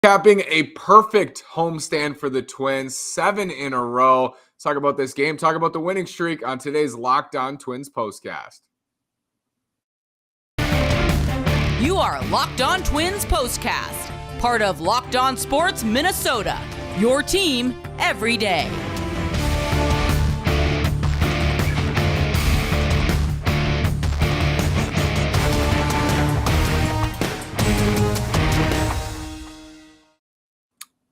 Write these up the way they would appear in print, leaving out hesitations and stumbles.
Capping a perfect homestand for the Twins, 7 in a row. Let's talk about this game, talk about the winning streak on today's Locked On Twins postcast. You are Locked On Twins postcast, part of Locked On Sports Minnesota, your team every day.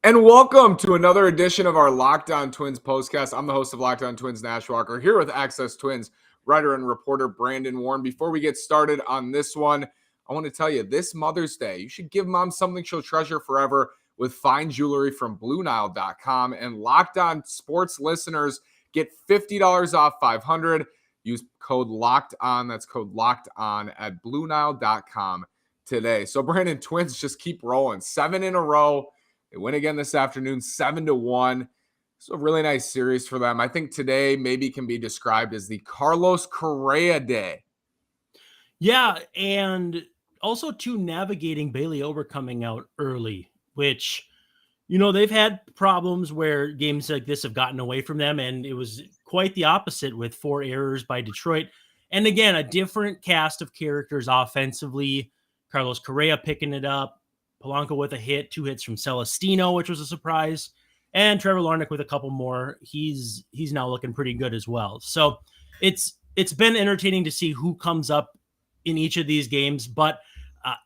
And welcome to another edition of our Locked On Twins postcast. I'm the host of Locked On Twins, Nash Walker, here with Access Twins writer and reporter Brandon Warren. Before we get started on this one, I want to tell you, this Mother's Day, you should give mom something she'll treasure forever with fine jewelry from BlueNile.com. And Locked On Sports listeners get $50 off $500. Use code Locked On. That's code Locked On at BlueNile.com today. So Brandon, Twins just keep rolling, 7 in a row. They win again this afternoon, 7-1. It's a really nice series for them. I think today maybe can be described as the Carlos Correa day. Yeah, and also too navigating Bailey Ober coming out early, which, they've had problems where games like this have gotten away from them, and it was quite the opposite with 4 errors by Detroit. And again, a different cast of characters offensively. Carlos Correa picking it up. Polanco with a hit, 2 hits from Celestino, which was a surprise, and Trevor Larnach with a couple more. He's now looking pretty good as well. So it's been entertaining to see who comes up in each of these games, but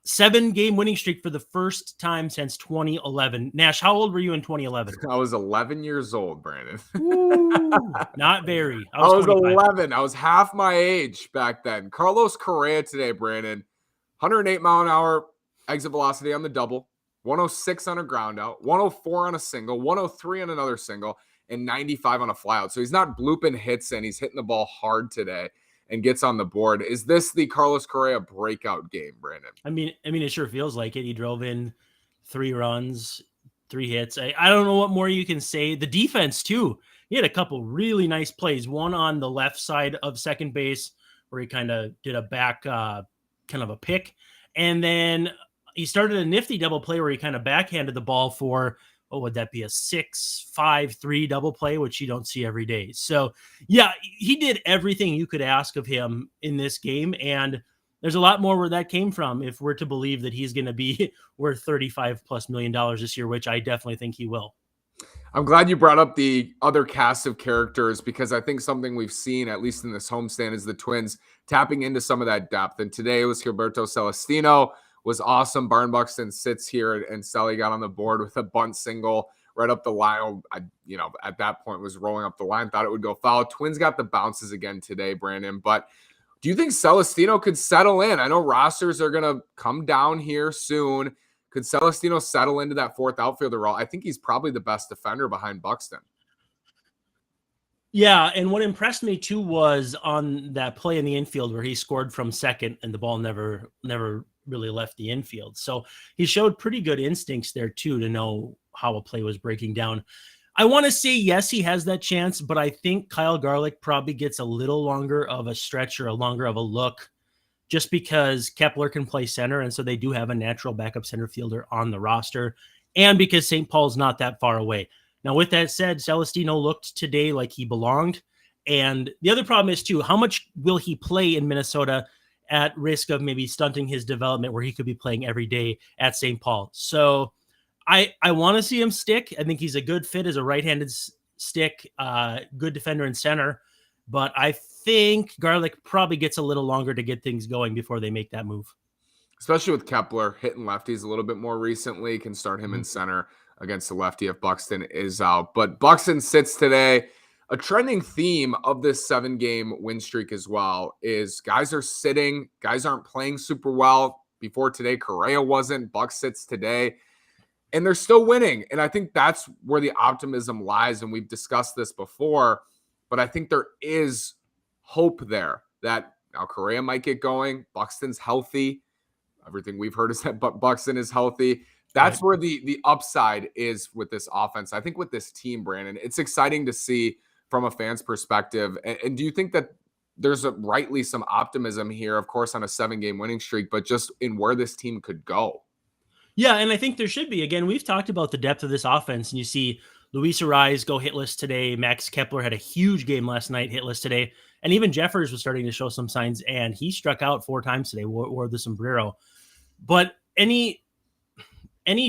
7-game winning streak for the first time since 2011. Nash, how old were you in 2011? I was 11 years old, Brandon. Ooh, not very. I was 11. I was half my age back then. Carlos Correa today, Brandon, 108 mile an hour exit velocity on the double, 106 on a ground out, 104 on a single, 103 on another single, and 95 on a flyout. So he's not blooping hits, and he's hitting the ball hard today and gets on the board. Is this the Carlos Correa breakout game, Brandon? I mean, it sure feels like it. He drove in 3 runs, 3 hits. I don't know what more you can say. The defense, too. He had a couple really nice plays. One on the left side of second base where he kind of did a back kind of a pick. And then he started a nifty double play where he kind of backhanded the ball for, what would that be, a 6-5-3 double play, which you don't see every day. So, yeah, he did everything you could ask of him in this game, and there's a lot more where that came from if we're to believe that he's going to be worth $35+ million this year, which I definitely think he will. I'm glad you brought up the other cast of characters because I think something we've seen, at least in this homestand, is the Twins tapping into some of that depth. And today it was Gilberto Celestino. Was awesome. Barn Buxton sits here, and Selly got on the board with a bunt single right up the line. At that point was rolling up the line, thought it would go foul. Twins got the bounces again today, Brandon. But do you think Celestino could settle in? I know rosters are going to come down here soon. Could Celestino settle into that 4th outfielder role? I think he's probably the best defender behind Buxton. Yeah, and what impressed me too was on that play in the infield where he scored from second and the ball never really left the infield. So he showed pretty good instincts there too to know how a play was breaking down. I want to say yes, he has that chance, but I think Kyle Garlick probably gets a little longer of a stretch or a longer of a look just because Kepler can play center, and so they do have a natural backup center fielder on the roster, and because St. Paul's not that far away. Now, with that said, Celestino looked today like he belonged, and the other problem is too, how much will he play in Minnesota at risk of maybe stunting his development where he could be playing every day at St. Paul. So I want to see him stick. I think he's a good fit as a right-handed stick, good defender in center, but I think Garlick probably gets a little longer to get things going before they make that move. Especially with Kepler hitting lefties a little bit more recently, can start him in center against the lefty if Buxton is out. But Buxton sits today. A trending theme of this 7-game win streak as well is guys are sitting, guys aren't playing super well. Before today, Correa wasn't, Buck sits today, and they're still winning. And I think that's where the optimism lies, and we've discussed this before, but I think there is hope there that now Correa might get going. Buxton's healthy. Everything we've heard is that Buxton is healthy. That's right. Where the upside is with this offense. I think with this team, Brandon, it's exciting to see from a fan's perspective. And do you think that there's rightly some optimism here, of course, on a 7-game winning streak, but just in where this team could go? Yeah, and I think there should be. Again, we've talked about the depth of this offense, and you see Luis Ariz go hitless today. Max Kepler had a huge game last night, hitless today. And even Jeffers was starting to show some signs, and he struck out 4 times today, wore the sombrero. But any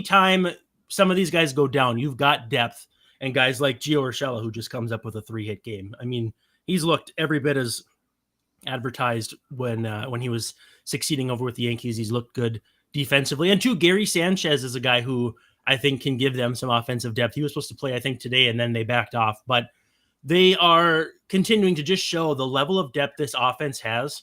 time some of these guys go down, you've got depth, and guys like Gio Urshela, who just comes up with a 3-hit game. I mean, he's looked every bit as advertised when he was succeeding over with the Yankees. He's looked good defensively. And two, Gary Sanchez is a guy who I think can give them some offensive depth. He was supposed to play, I think, today, and then they backed off. But they are continuing to just show the level of depth this offense has.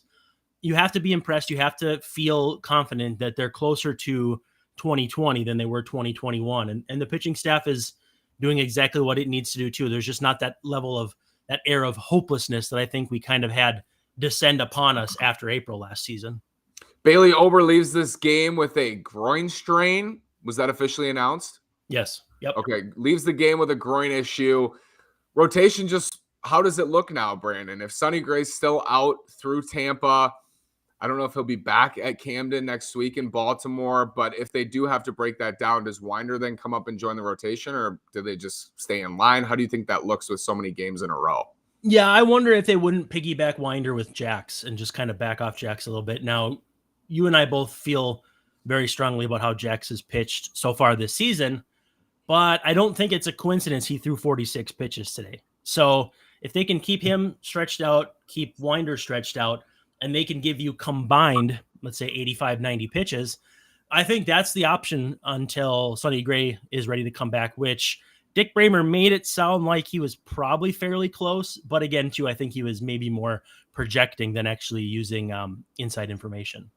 You have to be impressed. You have to feel confident that they're closer to 2020 than they were 2021. And the pitching staff is doing exactly what it needs to do too. There's just not that level of that air of hopelessness that I think we kind of had descend upon us after April last season. Bailey Ober leaves this game with a groin strain. Was that officially announced? Yes. Yep. Okay. Leaves the game with a groin issue. Rotation, just how does it look now, Brandon? If Sonny Gray's still out through Tampa, I don't know if he'll be back at Camden next week in Baltimore, but if they do have to break that down, does Winder then come up and join the rotation, or do they just stay in line? How do you think that looks with so many games in a row? Yeah, I wonder if they wouldn't piggyback Winder with Jax and just kind of back off Jax a little bit. Now, you and I both feel very strongly about how Jax has pitched so far this season, but I don't think it's a coincidence he threw 46 pitches today. So if they can keep him stretched out, keep Winder stretched out, and they can give you combined, let's say 85, 90 pitches, I think that's the option until Sonny Gray is ready to come back, which Dick Bramer made it sound like he was probably fairly close. But again, too, I think he was maybe more projecting than actually using inside information.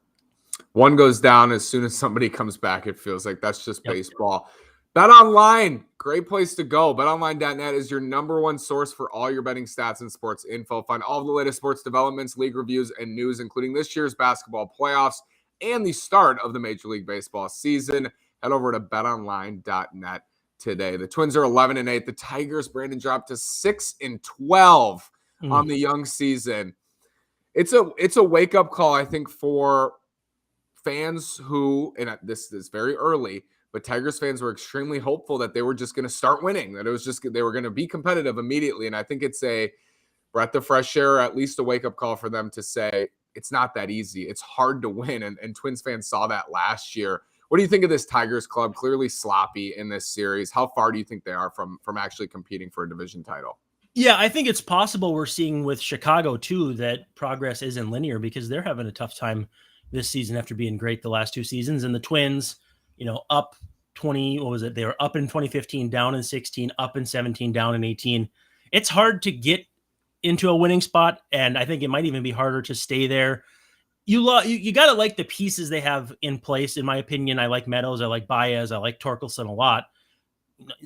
One goes down as soon as somebody comes back, it feels like. That's just baseball. Bet Online, great place to go. BetOnline.net is your number one source for all your betting stats and sports info. Find all of the latest sports developments, league reviews, and news, including this year's basketball playoffs and the start of the Major League Baseball season. Head over to BetOnline.net today. The Twins are 11-8. The Tigers, Brandon, dropped to 6-12 on the young season. It's a wake-up call, I think, for fans who, and this is very early, but Tigers fans were extremely hopeful that they were just going to start winning, that it was just they were going to be competitive immediately. And I think it's a breath of fresh air, at least a wake-up call for them to say it's not that easy. It's hard to win, and Twins fans saw that last year. What do you think of this Tigers club? Clearly sloppy in this series. How far do you think they are from actually competing for a division title? Yeah, I think it's possible we're seeing with Chicago, too, that progress isn't linear because they're having a tough time this season after being great the last 2 seasons. And the Twins, up 20, what was it? They were up in 2015, down in 16, up in 17, down in 18. It's hard to get into a winning spot, and I think it might even be harder to stay there. You got to like the pieces they have in place, in my opinion. I like Meadows, I like Baez, I like Torkelson a lot.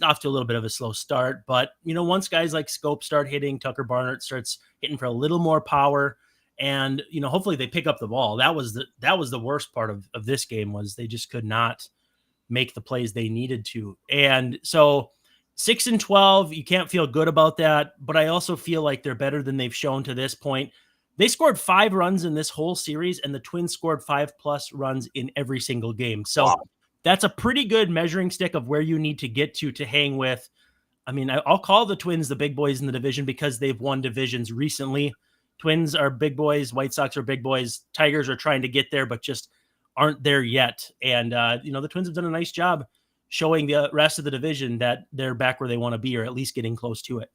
Off to a little bit of a slow start, but once guys like Scope start hitting, Tucker Barnhart starts hitting for a little more power, and hopefully they pick up the ball. That was the worst part of this game, was they just could not make the plays they needed to. And so 6-12, you can't feel good about that, but I also feel like they're better than they've shown to this point. They scored 5 runs in this whole series, and the Twins scored 5+ runs in every single game. So wow. That's a pretty good measuring stick of where you need to get to hang with. I mean, I'll call the Twins the big boys in the division because they've won divisions recently. Twins are big boys. White Sox are big boys. Tigers are trying to get there, but just aren't there yet. And, the Twins have done a nice job showing the rest of the division that they're back where they want to be, or at least getting close to it.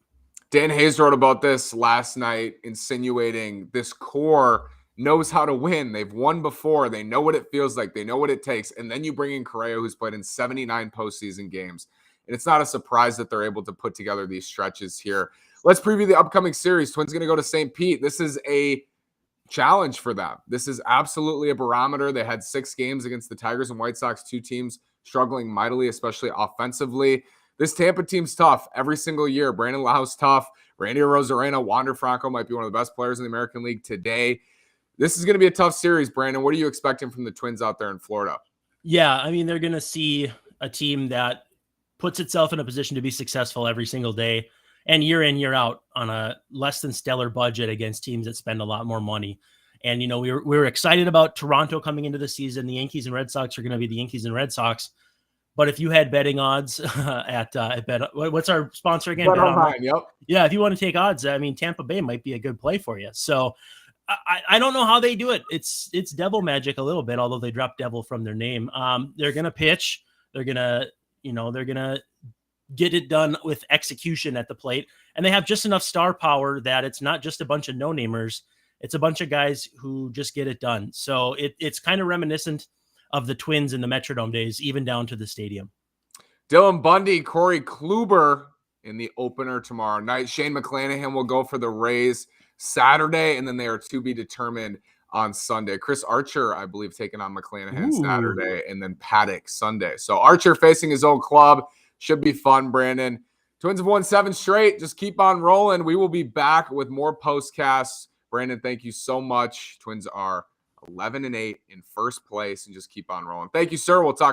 Dan Hayes wrote about this last night, insinuating this core knows how to win. They've won before. They know what it feels like. They know what it takes. And then you bring in Correa, who's played in 79 postseason games. And it's not a surprise that they're able to put together these stretches here. Let's preview the upcoming series. Twins going to go to St. Pete. This is a challenge for them. This is absolutely a barometer. They had 6 games against the Tigers and White Sox, 2 teams struggling mightily, especially offensively. This Tampa team's tough every single year. Brandon Lau's tough. Randy Arozarena, Wander Franco might be one of the best players in the American League today. This is going to be a tough series, Brandon. What are you expecting from the Twins out there in Florida? Yeah, I mean, they're going to see a team that puts itself in a position to be successful every single day and year in, year out on a less than stellar budget against teams that spend a lot more money. And, we were excited about Toronto coming into the season. The Yankees and Red Sox are going to be the Yankees and Red Sox. But if you had betting odds at what's our sponsor again? Bet online. Yep. Yeah, if you want to take odds, I mean, Tampa Bay might be a good play for you. So I don't know how they do it. It's devil magic a little bit, although they dropped devil from their name. They're gonna pitch. They're gonna get it done with execution at the plate, and they have just enough star power that it's not just a bunch of no-namers. It's a bunch of guys who just get it done. So it's kind of reminiscent of the Twins in the Metrodome days, even down to the stadium. Dylan Bundy, Corey Kluber in the opener tomorrow night. Shane McClanahan will go for the Rays Saturday, and then they are to be determined on Sunday. Chris Archer, I believe, taking on McClanahan Saturday, and then Paddock Sunday. So Archer facing his old club. Should be fun, Brandon. Twins have won 7 straight. Just keep on rolling. We will be back with more postcasts. Brandon, thank you so much. Twins are 11-8 in first place, and just keep on rolling. Thank you, sir. We'll talk